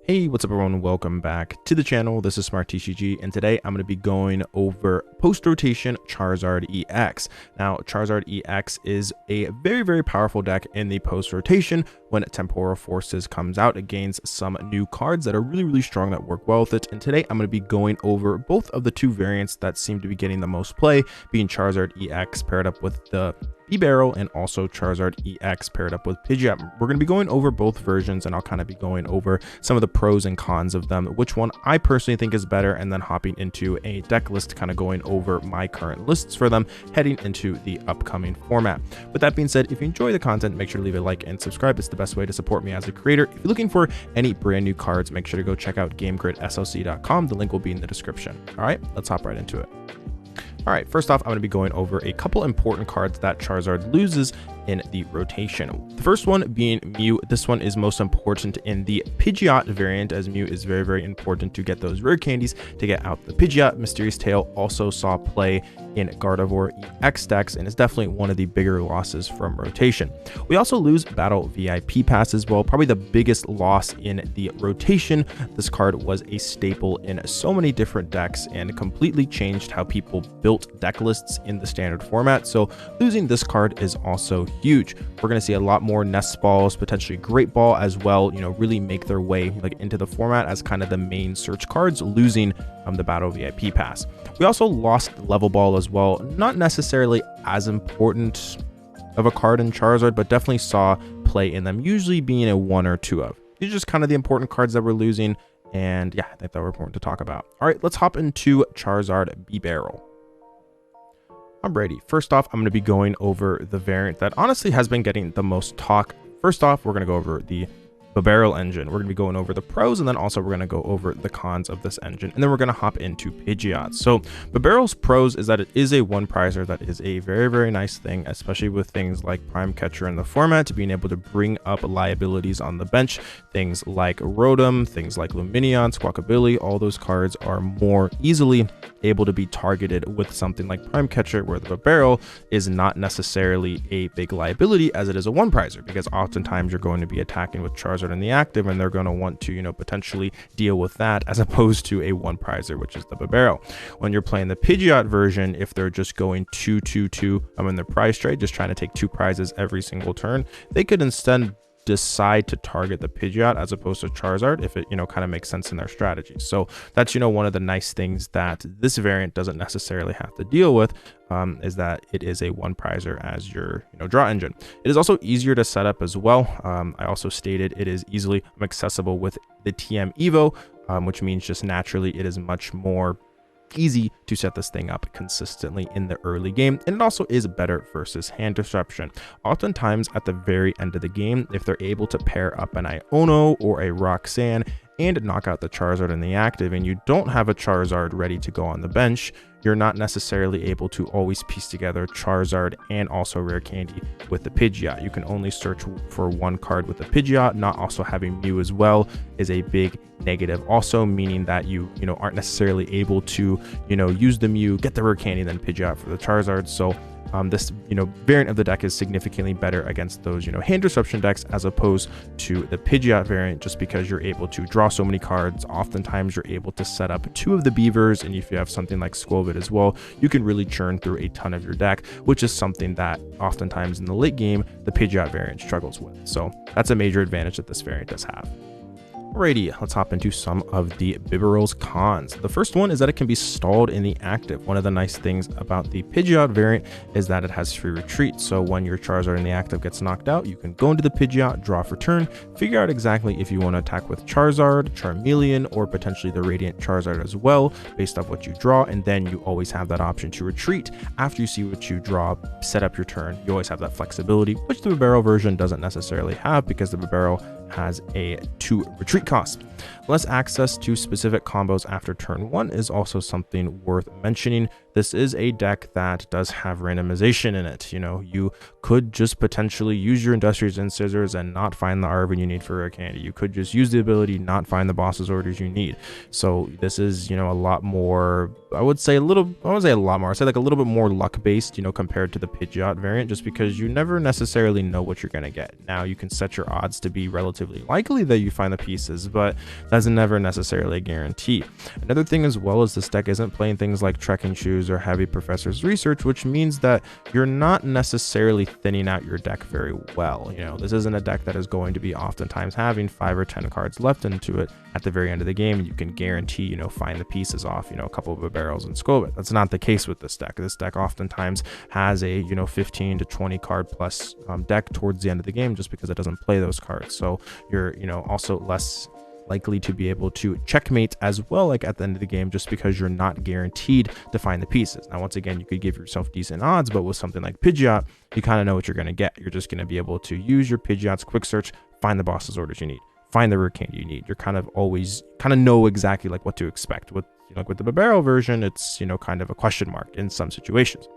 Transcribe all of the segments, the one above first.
Hey, what's up everyone? Welcome back to the channel. This is Smart TCG, and today I'm going to be going over post-rotation Charizard EX. Now, Charizard EX is a very powerful deck in the post-rotation. When Temporal Forces comes out, it gains some new cards that are really strong that work well with it. And today I'm going to be going over both of the two variants that seem to be getting the most play, being Charizard EX paired up with the Bibarel and also Charizard EX paired up with Pidgeot. We're going to be going over both versions, and I'll kind of be going over some of the pros and cons of them, which one I personally think is better, and then hopping into a deck list, kind of going over my current lists for them heading into the upcoming format. With that being said, if you enjoy the content, make sure to leave a like and subscribe. It's the best way to support me as a creator. If you're looking for any brand new cards, make sure to go check out GameGridSLC.com. The link will be in the description. All right, let's hop right into it. All right, first off, I'm going to be going over a couple important cards that Charizard loses in the rotation. The first one being Mew. This one is most important in the Pidgeot variant, as Mew is very important to get those rare candies to get out the Pidgeot. Mysterious Tail also saw play in Gardevoir EX decks and is definitely one of the bigger losses from rotation. We also lose Battle VIP Pass as well, probably the biggest loss in the rotation. This card was a staple in so many different decks and completely changed how people built deck lists in the standard format. So losing this card is also huge. We're going to see a lot more Nest Balls, potentially Great Ball as well, really make their way into the format as kind of the main search cards, losing the Battle VIP Pass. We also lost Level Ball as well. Not necessarily as important of a card in Charizard, but definitely saw play in them, usually being a 1 or 2 of. These are just kind of the important cards that we're losing, and yeah, I think that were important to talk about. All right, let's hop into Charizard Bibarel. Alrighty, first off, I'm going to be going over the variant that honestly has been getting the most talk. First off, we're going to go over the Bibarel engine. We're going to be going over the pros, and then also we're going to go over the cons of this engine, and then we're going to hop into Pidgeot. So Bibarel's pros is that it is a one prizer. That is a very nice thing, especially with things like Prime Catcher in the format, to being able to bring up liabilities on the bench. Things like Rotom, things like Lumineon, Squawkabilly, all those cards are more easily able to be targeted with something like Prime Catcher, where the Bibarel is not necessarily a big liability as it is a one prizer, because oftentimes you're going to be attacking with Charizard in the active, and they're going to want to potentially deal with that, as opposed to a one prizer, which is the Bibarel. When you're playing the Pidgeot version, if they're just going 2-2-2 in their prize trade, just trying to take 2 prizes every single turn, they could instead decide to target the Pidgeot as opposed to Charizard if it kind of makes sense in their strategy. So that's one of the nice things that this variant doesn't necessarily have to deal with, is that it is a one prizer as your draw engine. It is also easier to set up as well. I also stated it is easily accessible with the TM Evo, which means just naturally it is much more easy to set this thing up consistently in the early game, and it also is better versus hand disruption. Oftentimes at the very end of the game, if they're able to pair up an Iono or a Roxanne and knock out the Charizard in the active, and you don't have a Charizard ready to go on the bench, you're not necessarily able to always piece together Charizard and also rare candy with the Pidgeot. You can only search for one card with the Pidgeot. Not also having Mew as well is a big negative, also meaning that you aren't necessarily able to use the Mew, get the rare candy, then Pidgeot for the Charizard. So this variant of the deck is significantly better against those hand disruption decks, as opposed to the Pidgeot variant, just because you're able to draw so many cards. Oftentimes you're able to set up 2 of the Beavers, and if you have something like Squovit as well, you can really churn through a ton of your deck, which is something that oftentimes in the late game the Pidgeot variant struggles with. So that's a major advantage that this variant does have. Alrighty, let's hop into some of the Bibarel's cons. The first one is that it can be stalled in the active. One of the nice things about the Pidgeot variant is that it has free retreat. So when your Charizard in the active gets knocked out, you can go into the Pidgeot, draw for turn, figure out exactly if you want to attack with Charizard, Charmeleon, or potentially the Radiant Charizard as well, based off what you draw, and then you always have that option to retreat after you see what you draw, set up your turn. You always have that flexibility, which the Bibarel version doesn't necessarily have, because the Bibarel has a 2 retreat cost. Less access to specific combos after turn 1 is also something worth mentioning. This is a deck that does have randomization in it. You could just potentially use your Industrious Incisors and not find the Arven you need for rare candy. You could just use the ability, not find the boss's orders you need. So this is a lot more, I'd say like a little bit more luck based, compared to the Pidgeot variant, just because you never necessarily know what you're going to get. Now you can set your odds to be relatively relatively likely that you find the pieces, but that's never necessarily a guarantee. Another thing as well is this deck isn't playing things like Trekking Shoes or Heavy Professor's Research, which means that you're not necessarily thinning out your deck very well. You know, this isn't a deck that is going to be oftentimes having 5 or 10 cards left into it at the very end of the game, and you can guarantee, you know, find the pieces off, you know, a couple of Bibarels and Skull It. That's not the case with this deck. This deck oftentimes has a, you know, 15 to 20 card plus deck towards the end of the game, just because it doesn't play those cards. So you're, you know, also less likely to be able to checkmate as well, like at the end of the game, just because you're not guaranteed to find the pieces. Now, once again, you could give yourself decent odds, but with something like Pidgeot, you kind of know what you're going to get. You're just going to be able to use your Pidgeot's quick search, find the boss's orders you need, find the rare candy you need. You're kind of always know exactly like what to expect. With, you know, like with the Bibarel version, it's, you know, kind of a question mark in some situations.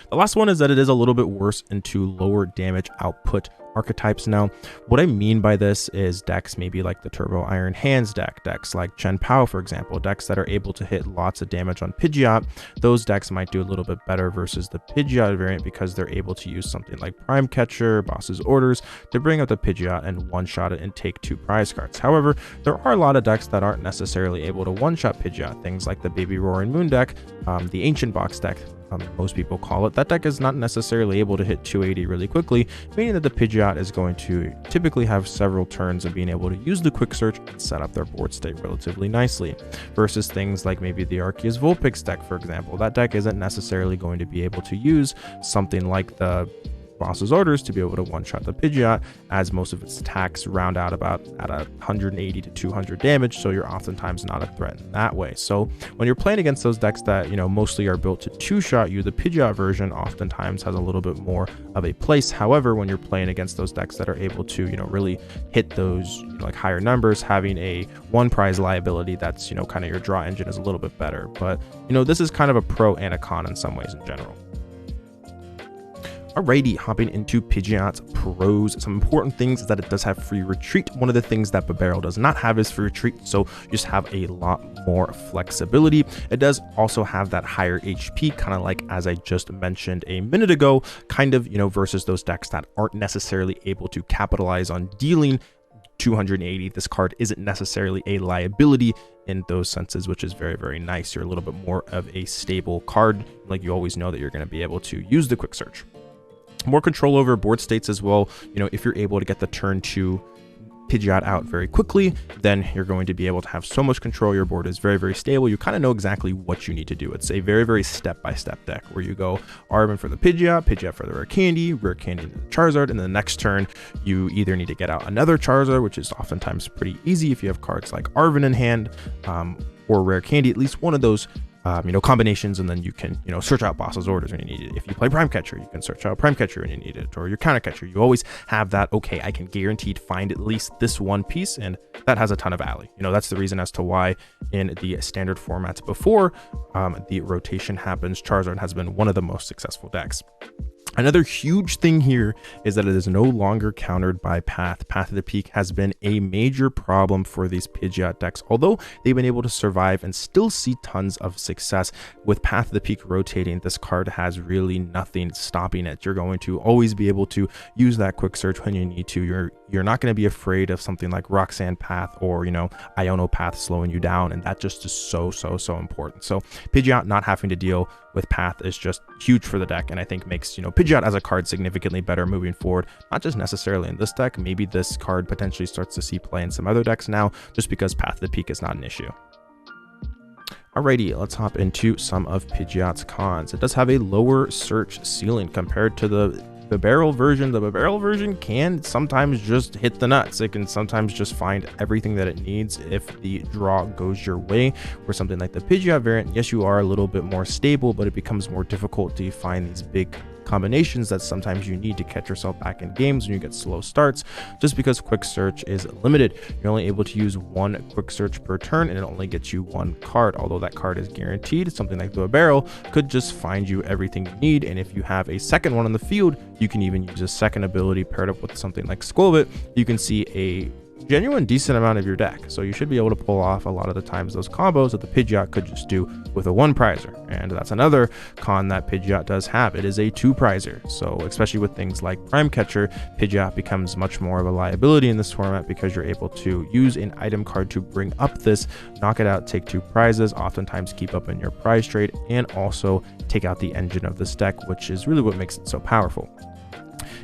The last one is that it is a little bit worse into lower damage output archetypes. Now, what I mean by this is decks maybe like the Turbo Iron Hands deck, decks like Chen Pao, for example, decks that are able to hit lots of damage on Pidgeot. Those decks might do a little bit better versus the Pidgeot variant because they're able to use something like Prime Catcher, Boss's Orders to bring up the Pidgeot and one-shot it and take 2 prize cards. However, there are a lot of decks that aren't necessarily able to one-shot Pidgeot, things like the Baby Roaring Moon deck, the Ancient Box deck, most people call it. That deck is not necessarily able to hit 280 really quickly, meaning that the Pidgeot is going to typically have several turns of being able to use the quick search and set up their board state relatively nicely, versus things like maybe the Arceus Vulpix deck, for example. That deck isn't necessarily going to be able to use something like the Boss's Orders to be able to one-shot the Pidgeot, as most of its attacks round out about at 180 to 200 damage, so you're oftentimes not a threat in that way. So when you're playing against those decks that, you know, mostly are built to two-shot you, the Pidgeot version oftentimes has a little bit more of a place. However, when you're playing against those decks that are able to, you know, really hit those, you know, like higher numbers, having a one prize liability that's, you know, kind of your draw engine is a little bit better. But, you know, this is kind of a pro and a con in some ways in general. Alrighty, hopping into Pidgeot's pros. Some important things is that it does have free retreat. One of the things that Bibarel does not have is free retreat, so you just have a lot more flexibility. It does also have that higher HP, kind of like as I just mentioned a minute ago, kind of, you know, versus those decks that aren't necessarily able to capitalize on dealing 280. This card isn't necessarily a liability in those senses, which is very, very nice. You're a little bit more of a stable card. Like, you always know that you're going to be able to use the quick search. More control over board states as well. You know, if you're able to get the turn 2 Pidgeot out very quickly, then you're going to be able to have so much control. Your board is very, very stable. You kind of know exactly what you need to do. It's a very, very step-by-step deck where you go Arvin for the Pidgeot, Pidgeot for the rare candy into the Charizard, and the next turn you either need to get out another Charizard, which is oftentimes pretty easy if you have cards like Arvin in hand, or rare candy, at least one of those you know, combinations, and then you can, you know, search out Boss's Orders when you need it. If you play Prime Catcher, you can search out Prime Catcher when you need it, or your Counter Catcher. You always have that, okay, I can guaranteed find at least this one piece, and that has a ton of value. You know, that's the reason as to why in the standard formats before the rotation happens, Charizard has been one of the most successful decks. Another huge thing here is that it is no longer countered by Path. Path of the Peak has been a major problem for these Pidgeot decks. Although they've been able to survive and still see tons of success, with Path of the Peak rotating, this card has really nothing stopping it. You're going to always be able to use that quick search when you need to. You're not going to be afraid of something like Roxanne Path or, you know, Iono Path slowing you down, and that just is so important. So Pidgeot not having to deal with Path is just huge for the deck, and I think makes, you know, Pidgeot as a card significantly better moving forward. Not just necessarily in this deck, maybe this card potentially starts to see play in some other decks now, just because Path of the Peak is not an issue. Alrighty, let's hop into some of Pidgeot's cons. It does have a lower search ceiling compared to the Bibarel version. The Bibarel version can sometimes just hit the nuts. It can sometimes just find everything that it needs if the draw goes your way. Or something like the Pidgeot variant, yes, you are a little bit more stable, but it becomes more difficult to find these big combinations that sometimes you need to catch yourself back in games when you get slow starts, just because quick search is limited. You're only able to use one quick search per turn, and it only gets you one card, although that card is guaranteed. Something like the Bibarel could just find you everything you need, and if you have a second one on the field, you can even use a second ability paired up with something like Skull It. You can see a genuine decent amount of your deck. So you should be able to pull off a lot of the times those combos that the Pidgeot could just do with a 1-prizer. And that's another con that Pidgeot does have. It is a 2-prizer. So especially with things like Prime Catcher, Pidgeot becomes much more of a liability in this format because you're able to use an item card to bring up this, knock it out, take 2 prizes, oftentimes keep up in your prize trade, and also take out the engine of this deck, which is really what makes it so powerful.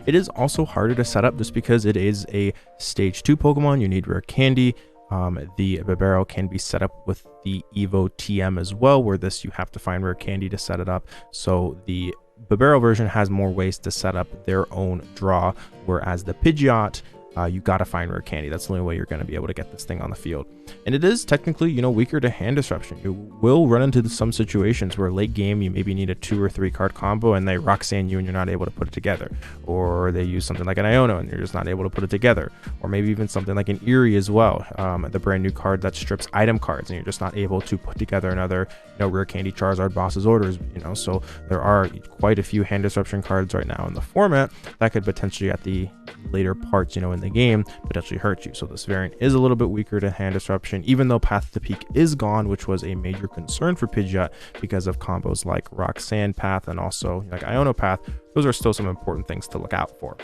It is also harder to set up just because it is a stage 2 Pokemon. You need rare candy. The Bibarel can be set up with the Evo TM as well, where this you have to find rare candy to set it up. So the Bibarel version has more ways to set up their own draw, whereas the Pidgeot, you gotta find rare candy. That's the only way you're gonna be able to get this thing on the field. And it is technically, you know, weaker to hand disruption. You will run into some situations where late game you maybe need a 2 or 3 card combo and they Roxanne you and you're not able to put it together, or they use something like an Iono and you're just not able to put it together, or maybe even something like an Eerie as well, the brand new card that strips item cards, and you're just not able to put together another, you know, rare candy Charizard boss's orders, you know. So there are quite a few hand disruption cards right now in the format that could potentially at the later parts, you know, in the game potentially hurt you. So this variant is a little bit weaker to hand disruption, even though Path to Peak is gone, which was a major concern for Pidgeot because of combos like Roxanne Path and also like Iono Path. Those are still some important things to look out for.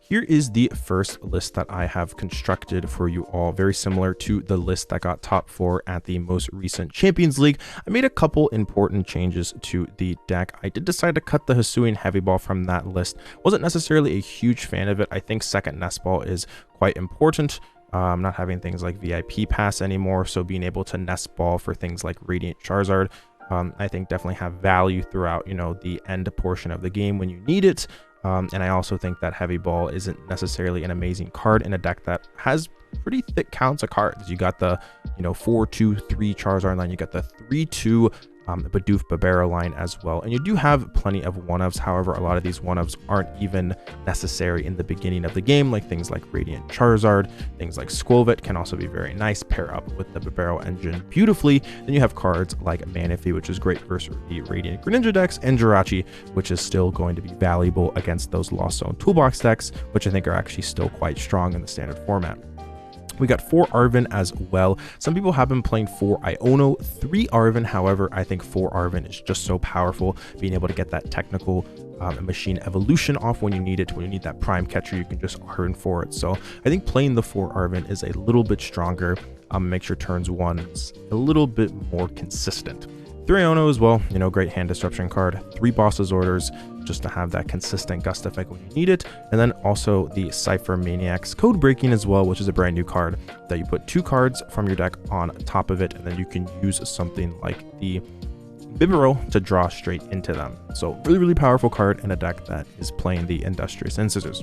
Here is the first list that I have constructed for you all, very similar to the list that got top 4 at the most recent Champions League. I made a couple important changes to the deck. I did decide to cut the Hisuian Heavy Ball from that list. Wasn't necessarily a huge fan of it. I think second Nest Ball is quite important. Not having things like VIP Pass anymore, so being able to Nest Ball for things like Radiant Charizard, I think definitely have value throughout, you know, the end portion of the game when you need it. And I also think that Heavy Ball isn't necessarily an amazing card in a deck that has pretty thick counts of cards. You got the, you know, 4-2-3 Charizard line, you got the 3-2 Bidoof Bibarel line as well, and you do have plenty of 1-ofs. However, a lot of these 1-ofs aren't even necessary in the beginning of the game, like things like Radiant Charizard, things like Squilvet can also be very nice, pair up with the Bibarel engine beautifully. Then you have cards like Manaphy, which is great versus the Radiant Greninja decks, and Jirachi, which is still going to be valuable against those Lost Zone Toolbox decks, which I think are actually still quite strong in the standard format. We got 4 Arven as well. Some people have been playing 4 Iono, 3 Arven. However, I think 4 Arven is just so powerful. Being able to get that technical machine evolution off when you need it. When you need that Prime Catcher, you can just Arven for it. So I think playing the 4 Arven is a little bit stronger. Makes your turns 1 a little bit more consistent. 3 Iono as well, you know, great hand disruption card. 3 Boss's Orders, just to have that consistent gust effect when you need it. And then also the Cypher Maniacs Code Breaking as well, which is a brand new card that you put 2 cards from your deck on top of it, and then you can use something like the Bibarel to draw straight into them. So really, really powerful card in a deck that is playing the Industrious Incisors.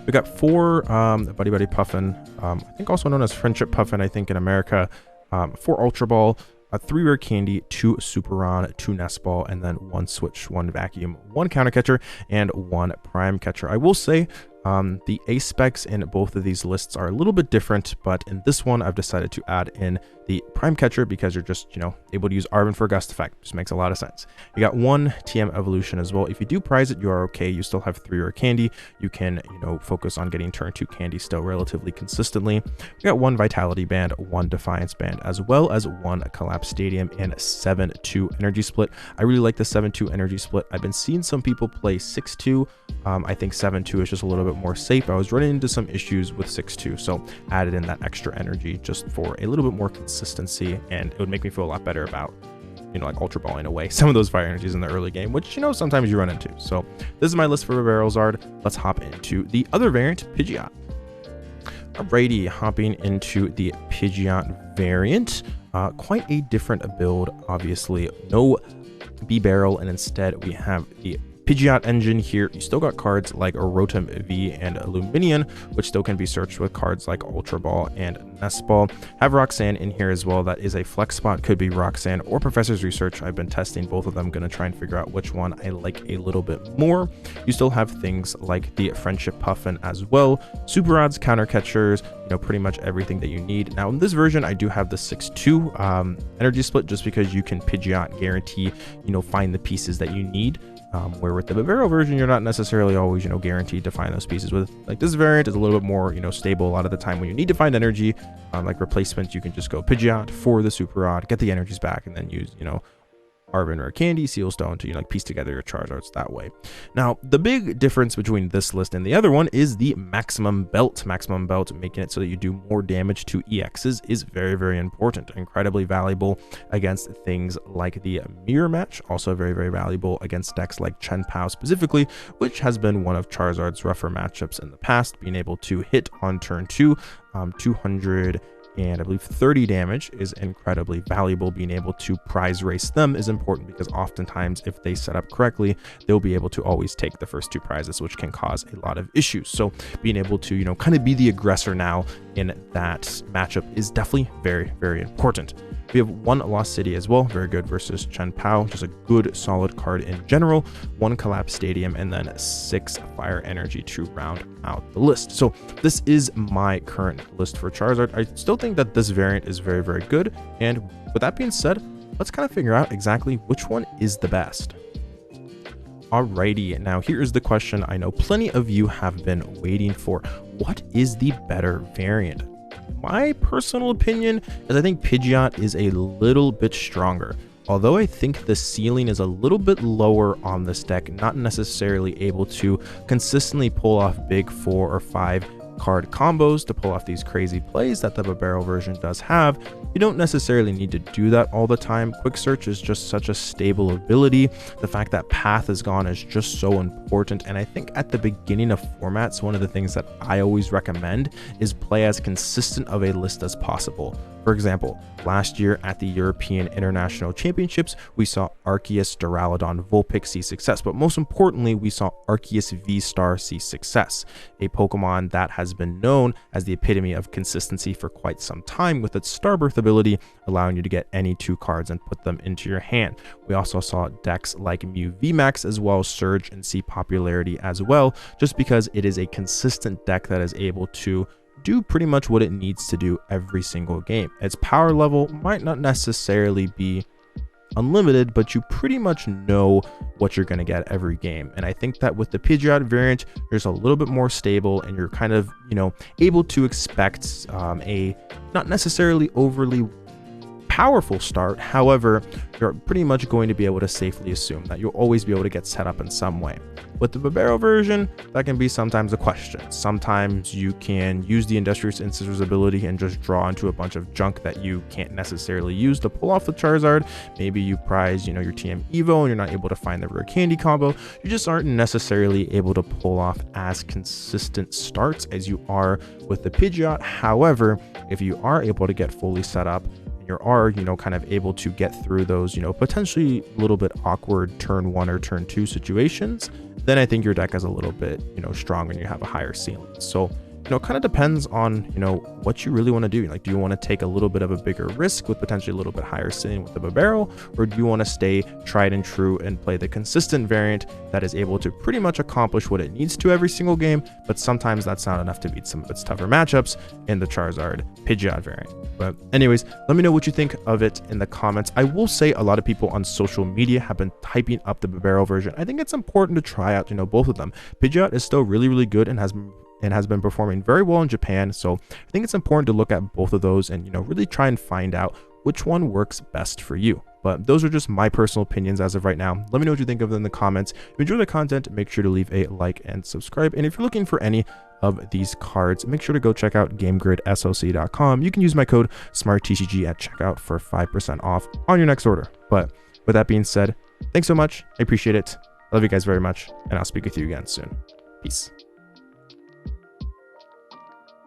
We got 4 Buddy Buddy Puffin, I think also known as Friendship Puffin, I think in America, 4 Ultra Ball, 3 Rare Candy, 2 Superon, 2 Nest Ball, and then 1 Switch, 1 Vacuum, 1 Counter Catcher, and 1 Prime Catcher. I will say the ace specs in both of these lists are a little bit different, but in this one I've decided to add in the Prime Catcher because you're just, you know, able to use Arven for Gust Effect. Just makes a lot of sense. You got 1 TM Evolution as well. If you do prize it, you are okay. You still have 3 Rare Candy. You can, you know, focus on getting turn 2 candy still relatively consistently. You got 1 Vitality Band, 1 Defiance Band, as well as 1 Collapse Stadium and 7-2 Energy Split. I really like the 7-2 Energy Split. I've been seeing some people play 6-2. I think 7-2 is just a little bit more safe. I was running into some issues with 6-2, so added in that extra energy just for a little bit more consistency, and it would make me feel a lot better about, you know, like Ultra Balling away some of those fire energies in the early game, which, you know, sometimes you run into. So this is my list for Bibarel Zard. Let's hop into the other variant, Pidgeot. Alrighty, hopping into the Pidgeot variant. Quite a different build, obviously. No Bibarel, and instead we have the Pidgeot engine here. You still got cards like Rotom V and Luminion, which still can be searched with cards like Ultra Ball and Nest Ball. Have Roxanne in here as well. That is a flex spot. Could be Roxanne or Professor's Research. I've been testing both of them. Going to try and figure out which one I like a little bit more. You still have things like the Friendship Puffin as well. Super Rods, Counter Catchers, you know, pretty much everything that you need. Now in this version, I do have the 6-2 energy split just because you can Pidgeot guarantee, you know, find the pieces that you need. Where with the Bibarel version, you're not necessarily always, guaranteed to find those pieces. With like this variant is a little bit more, stable a lot of the time when you need to find energy. Like replacement, you can just go Pidgeot for the Super Rod, get the energies back, and then use, Arvin Rare Candy, Seal Stone to piece together your Charizards that way. Now, the big difference between this list and the other one is the maximum belt. Maximum belt, making it so that you do more damage to EXs, is very, very important. Incredibly valuable against things like the Mirror Match. Also very, very valuable against decks like Chien-Pao specifically, which has been one of Charizard's rougher matchups in the past. Being able to hit on turn 2, 200 and I believe 30 damage is incredibly valuable. Being able to prize race them is important because oftentimes if they set up correctly, they'll be able to always take the first 2 prizes, which can cause a lot of issues. So being able to, kind of be the aggressor now in that matchup is definitely very, very important. We have 1 Lost City as well, very good versus Chien-Pao, just a good solid card in general. 1 Collapse Stadium, and then 6 Fire Energy to round out the list. So this is my current list for Charizard. I still think that this variant is very, very good. And with that being said, let's kind of figure out exactly which one is the best. Alrighty, now here is the question I know plenty of you have been waiting for. What is the better variant? My personal opinion is I think Pidgeot is a little bit stronger. Although I think the ceiling is a little bit lower on this deck, not necessarily able to consistently pull off big 4 or 5 card combos to pull off these crazy plays that the Bibarel version does have. You don't necessarily need to do that all the time. Quick Search is just such a stable ability. The fact that Path is gone is just so important. And I think at the beginning of formats, one of the things that I always recommend is play as consistent of a list as possible. For example, last year at the European International Championships, we saw Arceus, Duraludon, Vulpix see success, but most importantly, we saw Arceus V-Star see success, a Pokemon that has been known as the epitome of consistency for quite some time with its Starbirth ability, allowing you to get any 2 cards and put them into your hand. We also saw decks like Mew VMAX as well surge and see popularity as well, just because it is a consistent deck that is able to do pretty much what it needs to do every single game. Its power level might not necessarily be unlimited, but you pretty much know what you're going to get every game. And I think that with the Pidgeot variant, you're just a little bit more stable and you're kind of, able to expect a not necessarily overly powerful start. However, you're pretty much going to be able to safely assume that you'll always be able to get set up in some way. With the Bibarel version, that can be sometimes a question. Sometimes you can use the Industrious Incissor's ability and just draw into a bunch of junk that you can't necessarily use to pull off the Charizard. Maybe you prize, your TM Evo and you're not able to find the rare candy combo. You just aren't necessarily able to pull off as consistent starts as you are with the Pidgeot. However, if you are able to get fully set up, you are, kind of able to get through those, potentially a little bit awkward turn 1 or turn 2 situations, then I think your deck is a little bit, strong and you have a higher ceiling. So, kind of depends on, what you really want to do. Like, do you want to take a little bit of a bigger risk with potentially a little bit higher ceiling with the Bibarel, or do you want to stay tried and true and play the consistent variant that is able to pretty much accomplish what it needs to every single game, but sometimes that's not enough to beat some of its tougher matchups in the Charizard Pidgeot variant. But anyways, let me know what you think of it in the comments. I will say a lot of people on social media have been typing up the Bibarel version. I think it's important to try out, both of them. Pidgeot is still really, really good and has been performing very well in Japan. So I think it's important to look at both of those and, really try and find out which one works best for you. But those are just my personal opinions as of right now. Let me know what you think of them in the comments. If you enjoy the content, make sure to leave a like and subscribe. And if you're looking for any of these cards, make sure to go check out GameGridSoc.com. You can use my code SmartTCG at checkout for 5% off on your next order. But with that being said, thanks so much. I appreciate it. I love you guys very much, and I'll speak with you again soon. Peace.